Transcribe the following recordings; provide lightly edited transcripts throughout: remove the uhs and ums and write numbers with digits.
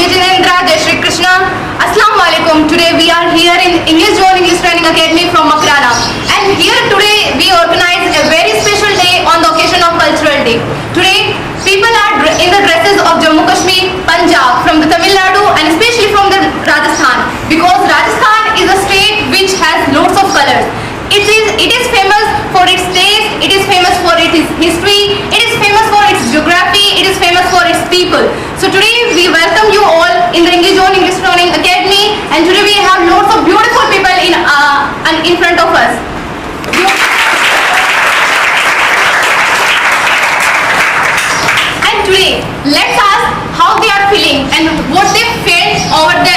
Jai Jinendra, Jai Shri Krishna. Assalamu alaikum. Today we are here in English Zone English Training Academy from Makrana. And here today we organize a very special day on the occasion of Cultural Day. Today people are in the dresses of Jammu Kashmir, Punjab, from the Tamil Nadu and especially from the Rajasthan. Because Rajasthan is a state which has lots of colors. It is famous for its taste, it is famous for its history, it is famous for its geography, it is famous for its people. So today we welcome you all in the English Zone English Learning Academy, and today we have lots of beautiful people in front of us. And today let's ask how they are feeling and what they felt over the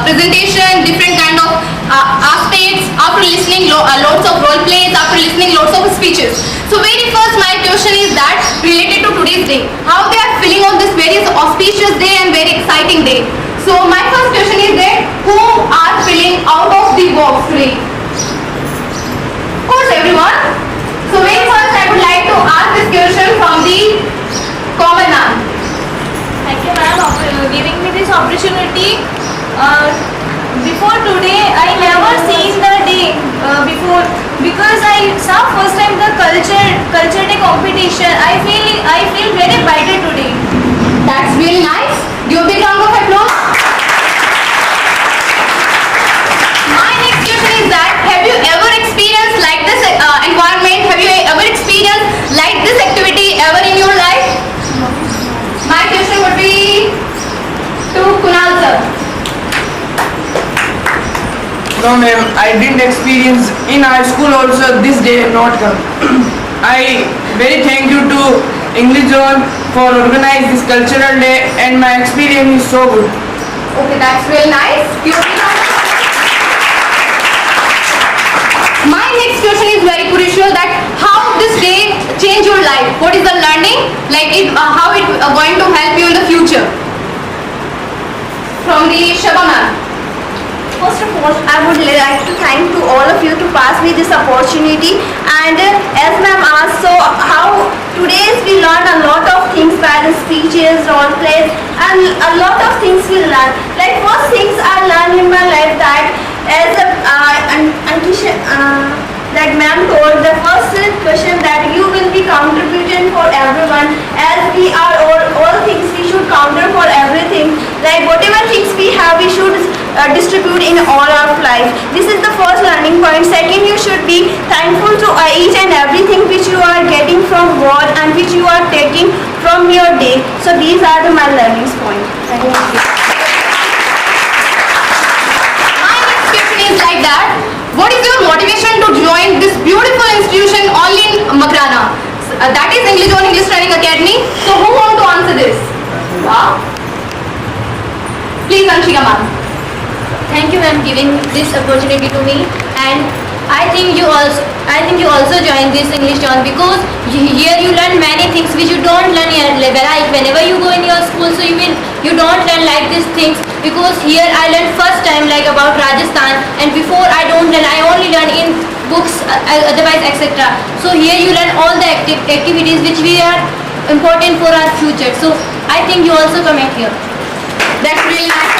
presentation, different kind of aspects after listening lots of role plays, after listening lots of speeches. So very first my question is that related to today's day, how they are feeling on this very auspicious day and very exciting day. So my first question is that who are feeling out of the box today? Of course everyone. So very first I would like to ask this question from the common man. Thank you, ma'am, for giving me this opportunity. Before today, I never seen the day before because I saw first time the culture day competition. I feel very brighter today. That's really nice. Give a big round of applause. My next question is that have you ever experienced like this environment? Have you ever experienced like this activity ever in your life? My question would be to Kunal sir. No ma'am, I didn't experience in our school also this day not come. I very thank you to English Zone for organize this cultural day and my experience is so good. Okay, that's really nice. My next question is very crucial that how this day change your life? What is the learning? Like how it going to help you in the future? From the Shaba ma'am. First of all, I would like to thank to all of you to pass me this opportunity, and as ma'am asked, so how today's we learn a lot of things by the speeches, role plays, and a lot of things we learn. Like first things I learned in my life that as a like ma'am told, the first question that you will be contributing for everyone, as we are all things we should counter for everything. Like whatever things we have, we should distribute in all our life. This is the first learning point. Second, you should be thankful to each and everything which you are getting from God and which you are taking from your day. So these are my learning points. My next question is like that. What is your motivation to join this beautiful institution only in Makrana? That is English Zone English Training Academy. So who want to answer this? Please Anshika ma'am. Thank you, ma'am, giving this opportunity to me. And I think you also join this English Zone because here you learn many things which you don't learn here. Like whenever you go in your school, so you don't learn like these things, because here I learned first time like about Rajasthan, and before I don't learn, I only learn in books, otherwise etc. So here you learn all the activities which we are important for our future. So I think you also come here. That's really nice.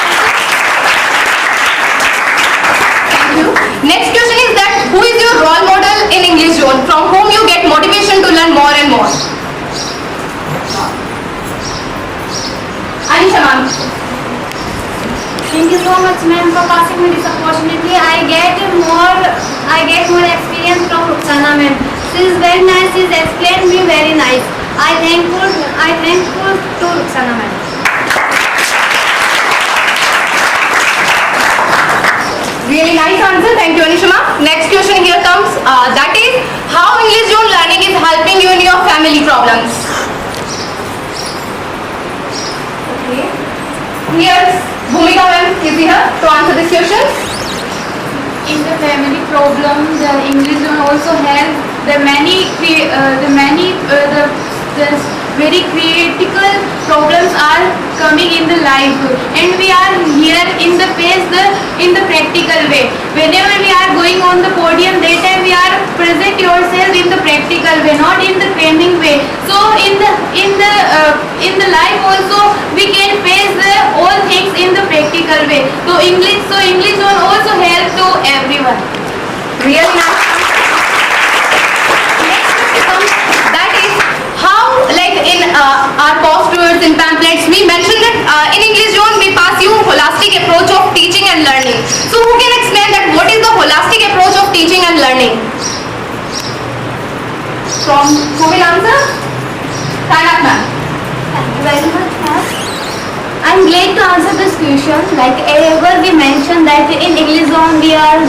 Thank you. Next question is that who is your role model in English Zone? From whom you get motivation to learn more and more? Anisha ma'am. Thank you so much, ma'am, for passing me this opportunity. I get more experience from Rukhsana ma'am. She is very nice. She has explained me very nice. I thankful to Rukhsana ma'am. Really nice answer. Thank you, Anisha ma'am. Next question here comes. That is how English Zone learning is helping you in your family problems. Okay. Here's Bhumika ma'am is here to answer this question. In the family problem, the English Zone also help. The very critical problems are coming in the life, and we are here in the practical way. Whenever we are going on the podium, that time we are present yourself in the practical way, not in the training way. So in the life also we can face all things English zone also help to everyone. Really nice. Next question comes, that is how, like in our postures in pamphlets, we mentioned that in English zone we pass you holistic approach of teaching and learning. So who can explain that what is the holistic approach of teaching and learning? From who will answer? Kainat ma'am. Thank you very much, ma'am. I'm glad to answer this question. Like ever we mentioned that in English zone we are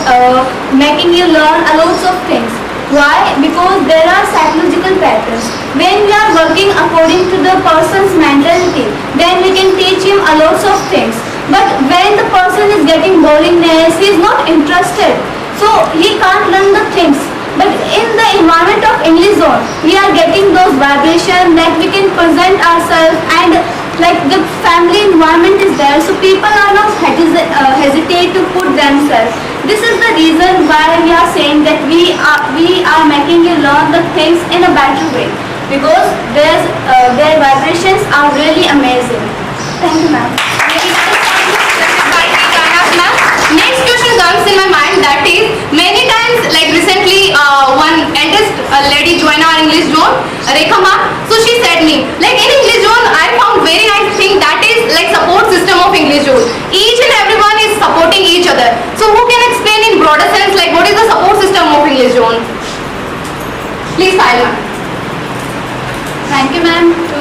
making you learn a lots of things. Why? Because there are psychological patterns. When we are working according to the person's mentality, then we can teach him a lots of things. But when the person is getting boringness, he is not interested, so he can't learn the things. But in the environment of English zone, we are getting those vibrations that we can present ourselves, and like the family environment is there, so people are not hesitate to put themselves. This is the reason why we are saying that we are making you learn the things in a better way, because their vibrations are really amazing. Thank you, ma'am. Next question comes in my mind, that is many times, like recently one eldest lady joined our English zone, Rekha ma'am. So she said me, like in English zone I found very nice thing, that is like support system of English zone. Each and everyone is supporting each other. So who can explain in broader sense like what is the support system of English zone? Please, Saila. Thank you, ma'am, to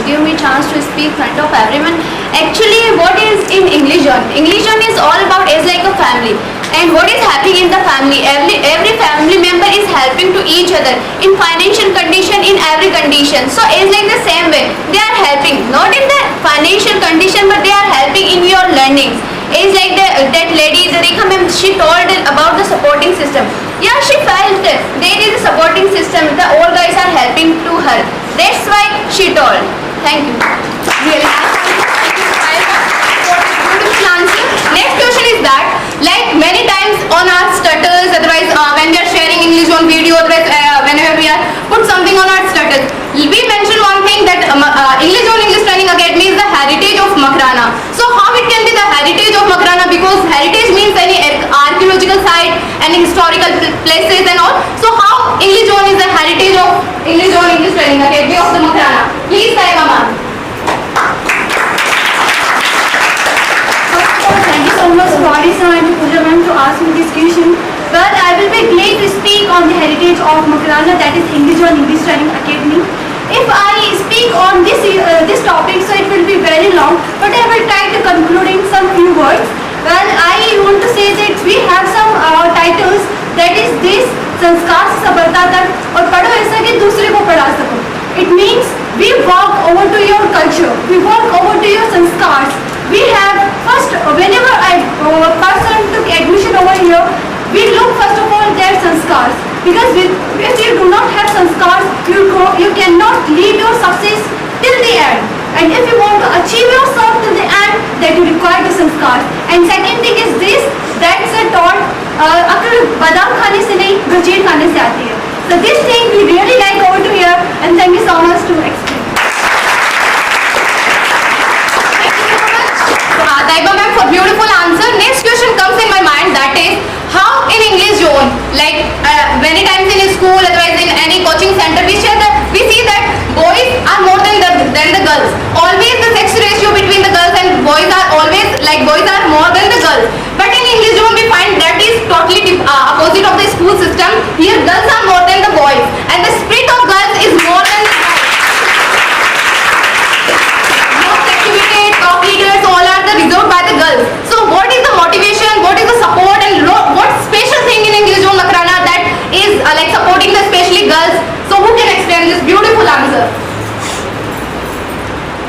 give me chance to speak in front of everyone. Actually, what is in English zone? English zone is all about is like a family. And what is happening in the family? Every family member is helping to each other in financial condition, in every condition. So it's like the same way. They are helping, not in the financial condition, but they are helping in your learning. It's like that lady, the Rekha ma'am, she told about the supporting system. Yeah, she felt it. There is a supporting system. The all guys are helping to her. That's why she told. Thank you. Really nice. Thank you, Saila, for this beautiful answer. Next question is that, like many times on our status, otherwise when we are sharing English on video, otherwise whenever we are put something on our status, we mention one thing that English on English Training Academy is the heritage of Makrana. So how it can be the heritage of Makrana? Because heritage means any archaeological site, any historical places and all. So how English zone is the heritage of English on English Training Academy of the Makrana? Please, Saima ma'am. Thank you so much, Marisa and Pooja ma'am, to ask me this question. Well, I will be glad to speak on the heritage of Makrana, that is English on English Training Academy. If I speak on this topic, so it will be very long, but I will try to conclude in some few words. Well, I want to say that we have some titles, that is this संस्कार से सफलता तक और पढ़ो ऐसा कि दूसरे को पढ़ा सको. It means we walk over to your culture, we walk over to your sanskars. We have first, whenever a person took admission over here, we look first of all their sanskars, because if you do not have sanskars, you cannot lead your success till the end. And if you want to achieve yourself till the end, then you require the sanskars. And second thing is this, that's a taught अगर बादाम खाने से नहीं, गजेर खाने से आती है. So this thing we really like over to here, and thank you so much to explain. Taiba ma'am for beautiful answer. Next question comes in my mind, that is how in English zone, like many times in school, otherwise in any coaching center, we see that boys are more than the girls. Always the sex ratio between the girls and boys are always like boys are more than the girls. But in English zone we find that is totally opposite of the school system. Here girls are more than the boys, and the spirit of girls is more than the boys. Most activities, top leaders, all are the reserved by the girls. So what is the motivation, what is the support, and what special thing in English zone Makrana that is like supporting the especially girls? So who can explain this beautiful answer?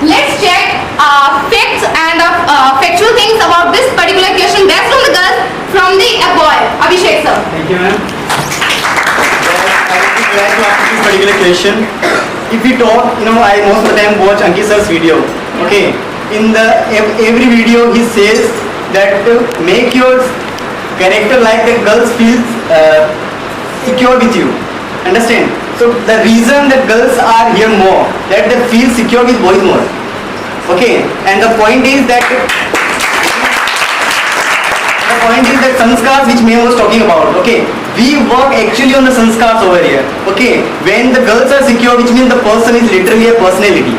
Let's check facts and factual things about this particular question based on the girls from the boy. Abhishek sir. Thank you, ma'am. I would be glad to answer this particular question. If we talk, I most of the time watch Ankit sir's video. Okay. In the every video he says that make your character like the girls feel secure with you. Understand? So the reason that girls are here more, that they feel secure with boys more. Okay. And the point is that the point is that sanskars which Mehul was talking about, okay, we work actually on the sanskars over here, okay. When the girls are secure, which means the person is literally a personality.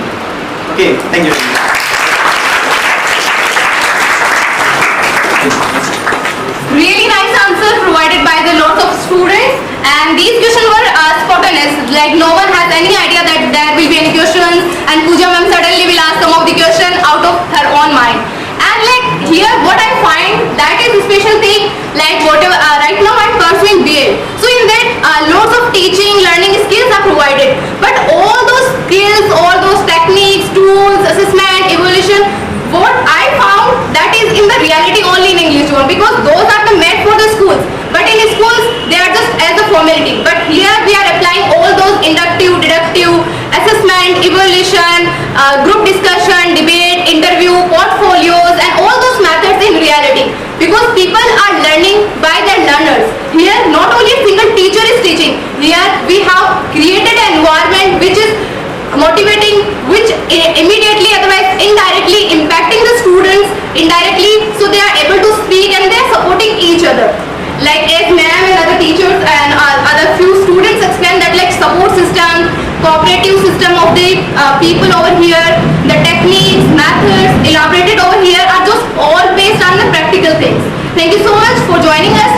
Okay, thank you. Really nice answer provided by the lots of students, and these questions were spontaneous. Like no one has any idea that there will be any questions, and Pooja ma'am suddenly will ask some of the question out of her own mind. And like here, what I find that is a special thing. Like whatever right now I'm pursuing BA, so in that lots of teaching, learning skills are provided. But all those skills, all those techniques, tools, assessment, evaluation, what I found that is in the reality only in English one, because those are the made for the schools, but in schools they are just as a formality. But here we are applying all those inductive, deductive, assessment, evaluation, group discussion, debate, interview, portfolios, and all those methods in reality, because people are learning by their learners. Here not only a single teacher is teaching, here we have created an environment which is motivating, which immediately otherwise indirectly impacting the students indirectly, so they are able to speak and they are supporting each other. Like as ma'am and other teachers and other few students explain that like support system, cooperative system of the people over here, the techniques, methods elaborated over here are just all based on the practical things. Thank you so much for joining us.